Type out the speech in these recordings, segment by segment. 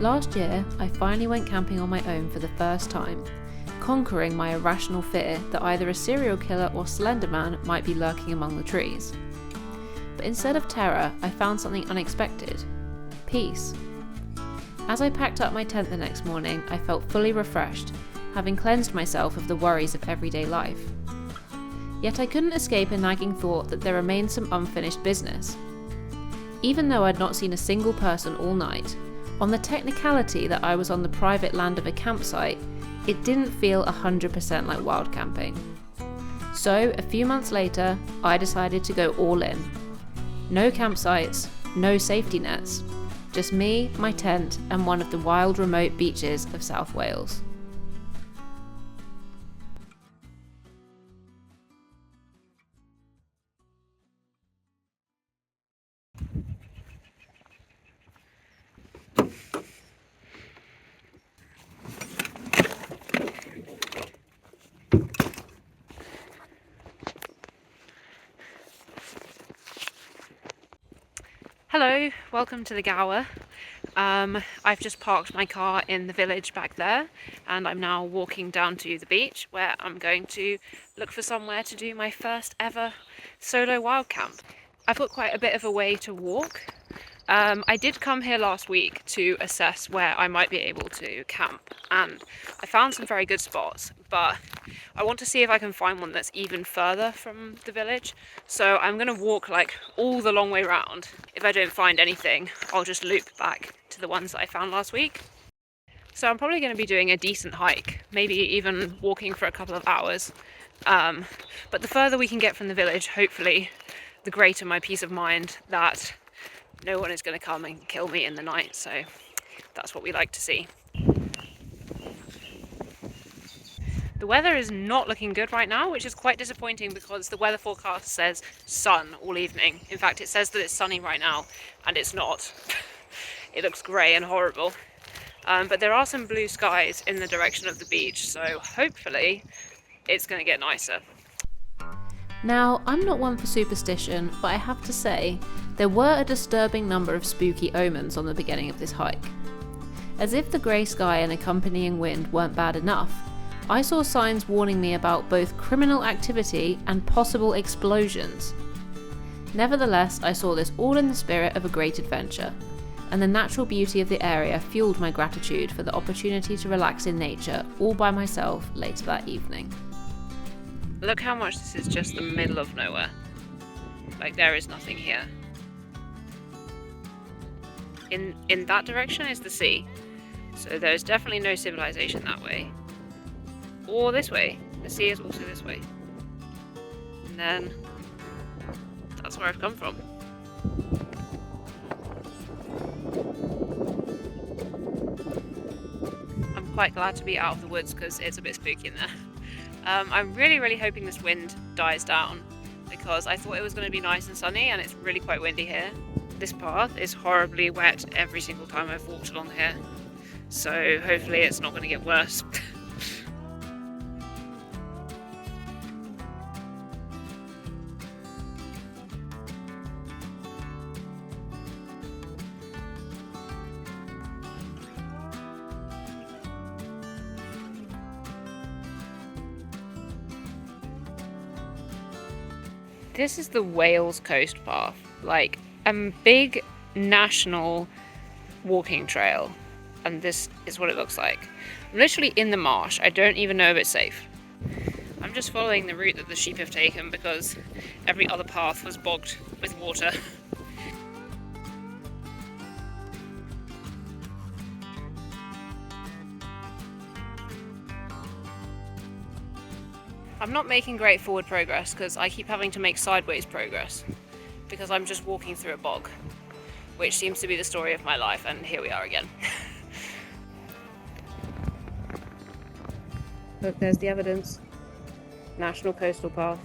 Last year, I finally went camping on my own for the first time, conquering my irrational fear that either a serial killer or Slender Man might be lurking among the trees. But instead of terror, I found something unexpected: peace. As I packed up my tent the next morning, I felt fully refreshed, having cleansed myself of the worries of everyday life. Yet I couldn't escape a nagging thought that there remained some unfinished business. Even though I'd not seen a single person all night, on the technicality that I was on the private land of a campsite, it didn't feel 100% like wild camping. So, a few months later, I decided to go all in. No campsites, no safety nets, just me, my tent, and one of the wild remote beaches of South Wales. Hello, welcome to the Gower. I've just parked my car in the village back there, and I'm now walking down to the beach where I'm going to look for somewhere to do my first ever solo wild camp. I've got quite a bit of a way to walk. I did come here last week to assess where I might be able to camp, and I found some very good spots, but I want to see if I can find one that's even further from the village. So I'm going to walk like all the long way round. If I don't find anything, I'll just loop back to the ones that I found last week. So I'm probably going to be doing a decent hike, maybe even walking for a couple of hours. But the further we can get from the village, hopefully, the greater my peace of mind that no one is going to come and kill me in the night. So that's what we like to see. The weather is not looking good right now, which is quite disappointing because the weather forecast says sun all evening. In fact, it says that it's sunny right now, and it's not. It looks grey and horrible. But there are some blue skies in the direction of the beach, so hopefully it's going to get nicer. Now, I'm not one for superstition, but I have to say, there were a disturbing number of spooky omens on the beginning of this hike. As if the grey sky and accompanying wind weren't bad enough, I saw signs warning me about both criminal activity and possible explosions. Nevertheless, I saw this all in the spirit of a great adventure, and the natural beauty of the area fueled my gratitude for the opportunity to relax in nature all by myself later that evening. Look how much this is just the middle of nowhere. Like, there is nothing here. In that direction is the sea, so there's definitely no civilization that way. Or this way. The sea is also this way. And then that's where I've come from. I'm quite glad to be out of the woods because it's a bit spooky in there. I'm really hoping this wind dies down because I thought it was going to be nice and sunny, and it's really quite windy here. This path is horribly wet every single time I've walked along here, so hopefully it's not going to get worse. This is the Wales Coast Path, like a big national walking trail, and this is what it looks like. I'm literally in the marsh. I don't even know if it's safe. I'm just following the route that the sheep have taken because every other path was bogged with water. I'm not making great forward progress because I keep having to make sideways progress because I'm just walking through a bog, which seems to be the story of my life, and here we are again. Look, there's the evidence. National Coastal Path.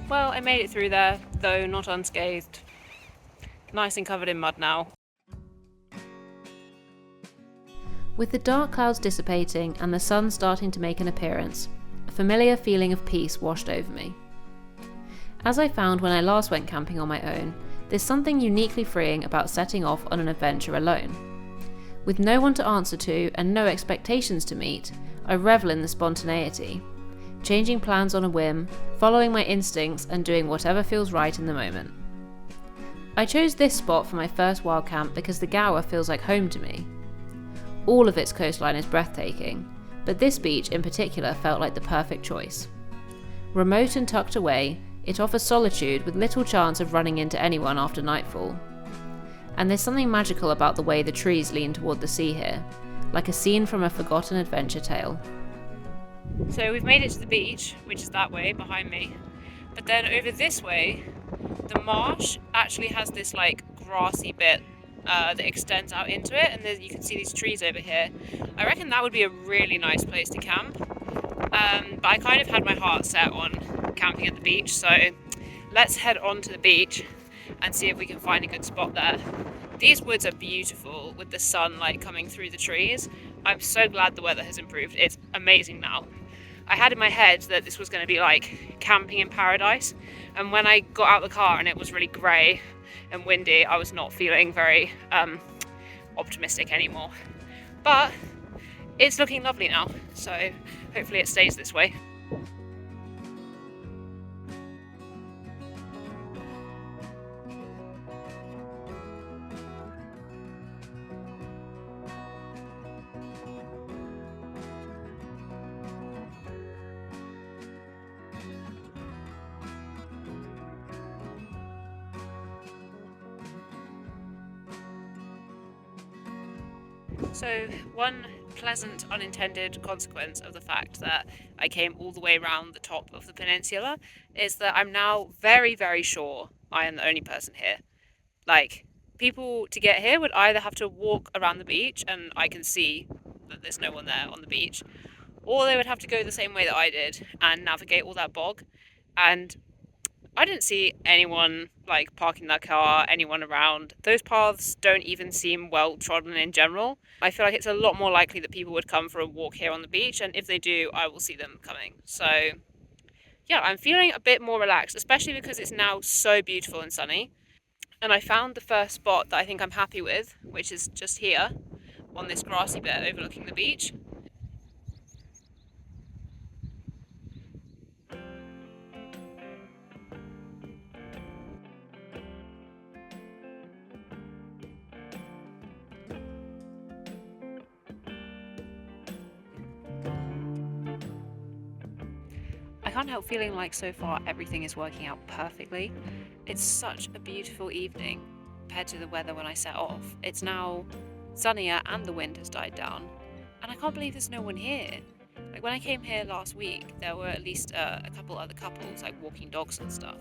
Well, I made it through there, though not unscathed. Nice and covered in mud now. With the dark clouds dissipating and the sun starting to make an appearance, a familiar feeling of peace washed over me. As I found when I last went camping on my own, there's something uniquely freeing about setting off on an adventure alone. With no one to answer to and no expectations to meet, I revel in the spontaneity, changing plans on a whim, following my instincts and doing whatever feels right in the moment. I chose this spot for my first wild camp because the Gower feels like home to me. All of its coastline is breathtaking, but this beach in particular felt like the perfect choice. Remote and tucked away, it offers solitude with little chance of running into anyone after nightfall. And there's something magical about the way the trees lean toward the sea here, like a scene from a forgotten adventure tale. So we've made it to the beach, which is that way behind me. But then over this way, the marsh actually has this like grassy bit that extends out into it, and then you can see these trees over here. I reckon that would be a really nice place to camp. But I kind of had my heart set on camping at the beach, so let's head on to the beach and see if we can find a good spot there. These woods are beautiful with the sunlight coming through the trees. I'm so glad the weather has improved. It's amazing now. I had in my head that this was going to be like camping in paradise, and when I got out of the car and it was really grey and windy, I was not feeling very optimistic anymore. But it's looking lovely now, so hopefully it stays this way. So one pleasant unintended consequence of the fact that I came all the way around the top of the peninsula is that I'm now very, very sure I am the only person here. Like, people to get here would either have to walk around the beach and I can see that there's no one there on the beach, or they would have to go the same way that I did and navigate all that bog. And I didn't see anyone like parking their car, anyone around. Those paths don't even seem well trodden in general. I feel like it's a lot more likely that people would come for a walk here on the beach, and if they do, I will see them coming. So yeah, I'm feeling a bit more relaxed, especially because it's now so beautiful and sunny. And I found the first spot that I think I'm happy with, which is just here on this grassy bit overlooking the beach. I can't help feeling like so far everything is working out perfectly. It's such a beautiful evening compared to the weather when I set off. It's now sunnier and the wind has died down, and I can't believe there's no one here. Like, when I came here last week, there were at least a couple other couples like walking dogs and stuff,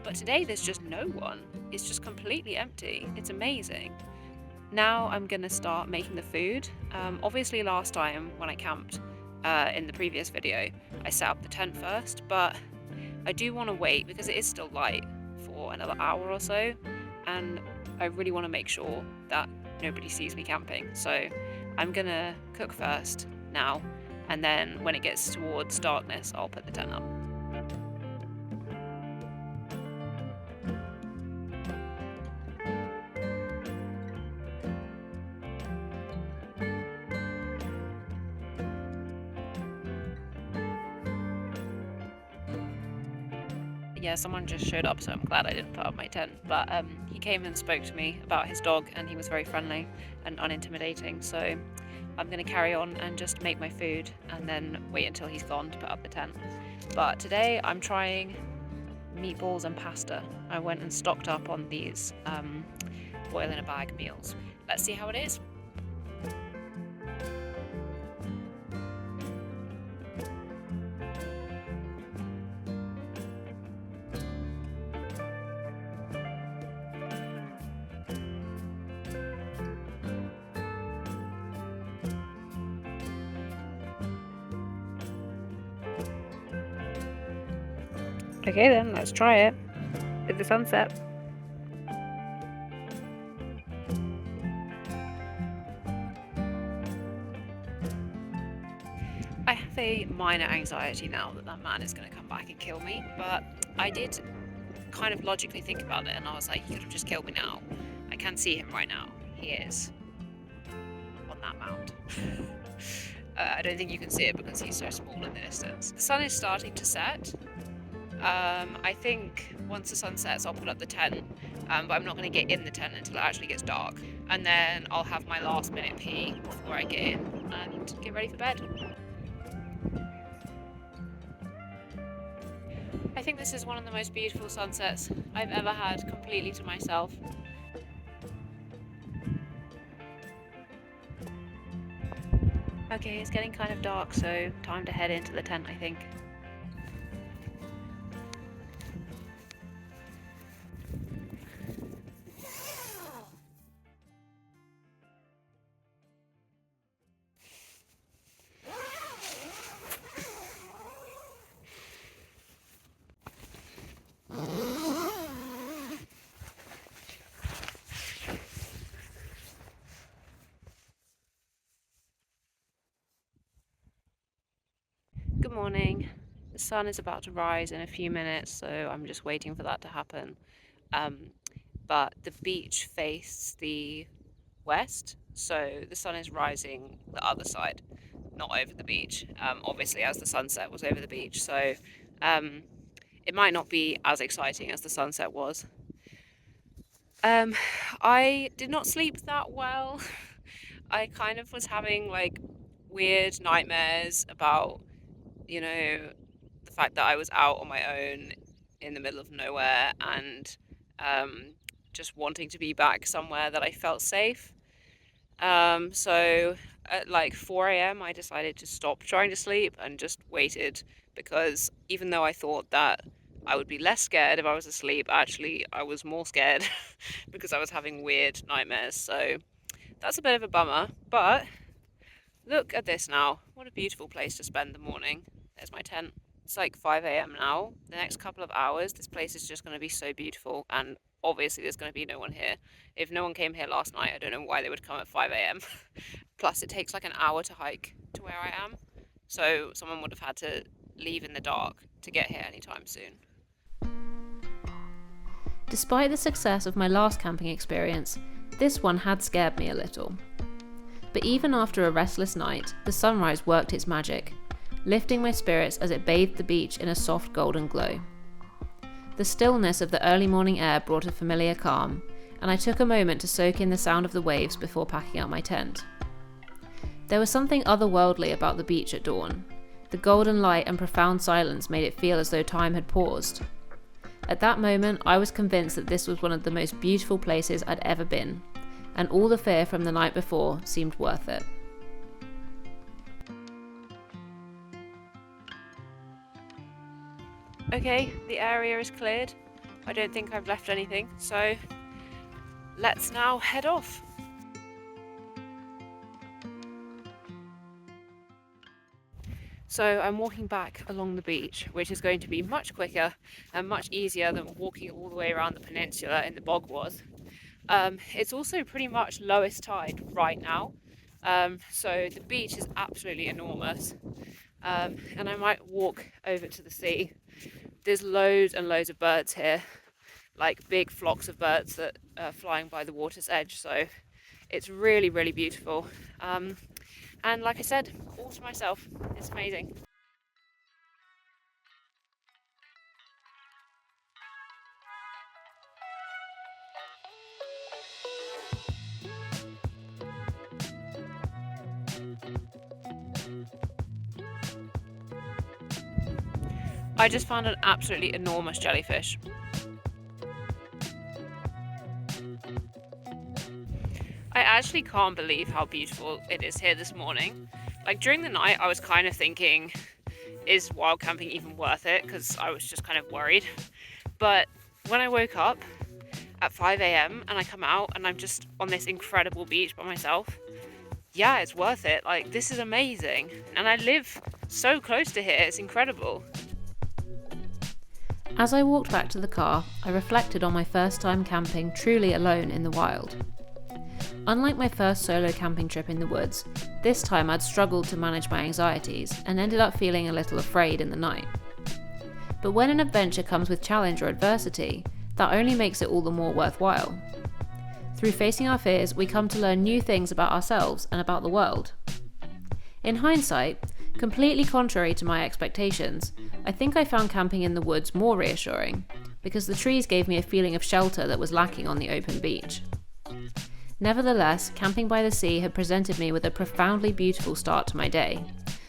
but today there's just no one. It's just completely empty. It's amazing. Now I'm gonna start making the food. Obviously last time when I camped in the previous video, I set up the tent first, but I do want to wait because it is still light for another hour or so, and I really want to make sure that nobody sees me camping. So I'm gonna cook first now, and then when it gets towards darkness, I'll put the tent up. Yeah, someone just showed up, so I'm glad I didn't put up my tent. But he came and spoke to me about his dog, and he was very friendly and unintimidating. So I'm going to carry on and just make my food and then wait until he's gone to put up the tent. But today I'm trying meatballs and pasta. I went and stocked up on these boil in a bag meals. Let's see how it is. Okay then, let's try it with the sunset. I have a minor anxiety now that that man is going to come back and kill me, but I did kind of logically think about it, and I was like, he could have just killed me now. I can see him right now. He is on that mound. I don't think you can see it because he's so small in the distance. The sun is starting to set. I think once the sun sets, I'll put up the tent, but I'm not going to get in the tent until it actually gets dark. And then I'll have my last minute pee before I get in and get ready for bed. I think this is one of the most beautiful sunsets I've ever had completely to myself. Okay, it's getting kind of dark, so time to head into the tent, I think. Good morning. The sun is about to rise in a few minutes, so I'm just waiting for that to happen. But the beach faces the west, so the sun is rising the other side, not over the beach. Obviously, as the sunset was over the beach, so it might not be as exciting as the sunset was. I did not sleep that well. I kind of was having like weird nightmares about, the fact that I was out on my own in the middle of nowhere and just wanting to be back somewhere that I felt safe. So at like 4 a.m., I decided to stop trying to sleep and just waited, because even though I thought that I would be less scared if I was asleep, actually I was more scared because I was having weird nightmares. So that's a bit of a bummer, but look at this now. What a beautiful place to spend the morning. There's my tent. It's like 5 a.m. now. The next couple of hours, this place is just going to be so beautiful, and obviously there's going to be no one here. If no one came here last night, I don't know why they would come at 5 a.m. Plus, it takes like an hour to hike to where I am, so someone would have had to leave in the dark to get here anytime soon. Despite the success of my last camping experience, this one had scared me a little. But even after a restless night, the sunrise worked its magic, lifting my spirits as it bathed the beach in a soft golden glow. The stillness of the early morning air brought a familiar calm, and I took a moment to soak in the sound of the waves before packing up my tent. There was something otherworldly about the beach at dawn. The golden light and profound silence made it feel as though time had paused. At that moment, I was convinced that this was one of the most beautiful places I'd ever been, and all the fear from the night before seemed worth it. Okay, the area is cleared. I don't think I've left anything, so let's now head off. So I'm walking back along the beach, which is going to be much quicker and much easier than walking all the way around the peninsula in the bog was. It's also pretty much lowest tide right now, so the beach is absolutely enormous, and I might walk over to the sea. There's loads and loads of birds here, like big flocks of birds that are flying by the water's edge, so it's really, really beautiful. And like I said, all to myself. It's amazing. I just found an absolutely enormous jellyfish. I actually can't believe how beautiful it is here this morning. Like during the night, I was kind of thinking, is wild camping even worth it? Because I was just kind of worried. But when I woke up at 5 a.m. and I come out and I'm just on this incredible beach by myself, yeah, it's worth it. Like, this is amazing. And I live so close to here, it's incredible. As I walked back to the car, I reflected on my first time camping truly alone in the wild. Unlike my first solo camping trip in the woods, this time I'd struggled to manage my anxieties and ended up feeling a little afraid in the night. But when an adventure comes with challenge or adversity, that only makes it all the more worthwhile. Through facing our fears, we come to learn new things about ourselves and about the world. In hindsight, completely contrary to my expectations, I think I found camping in the woods more reassuring, because the trees gave me a feeling of shelter that was lacking on the open beach. Nevertheless, camping by the sea had presented me with a profoundly beautiful start to my day,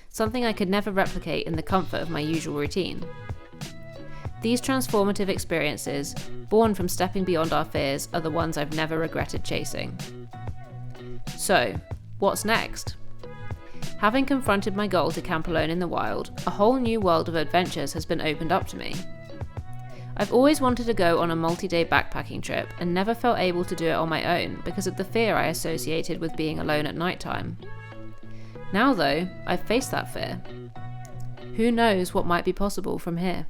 something I could never replicate in the comfort of my usual routine. These transformative experiences, born from stepping beyond our fears, are the ones I've never regretted chasing. So, what's next? Having confronted my goal to camp alone in the wild, a whole new world of adventures has been opened up to me. I've always wanted to go on a multi-day backpacking trip and never felt able to do it on my own because of the fear I associated with being alone at night time. Now though, I've faced that fear. Who knows what might be possible from here?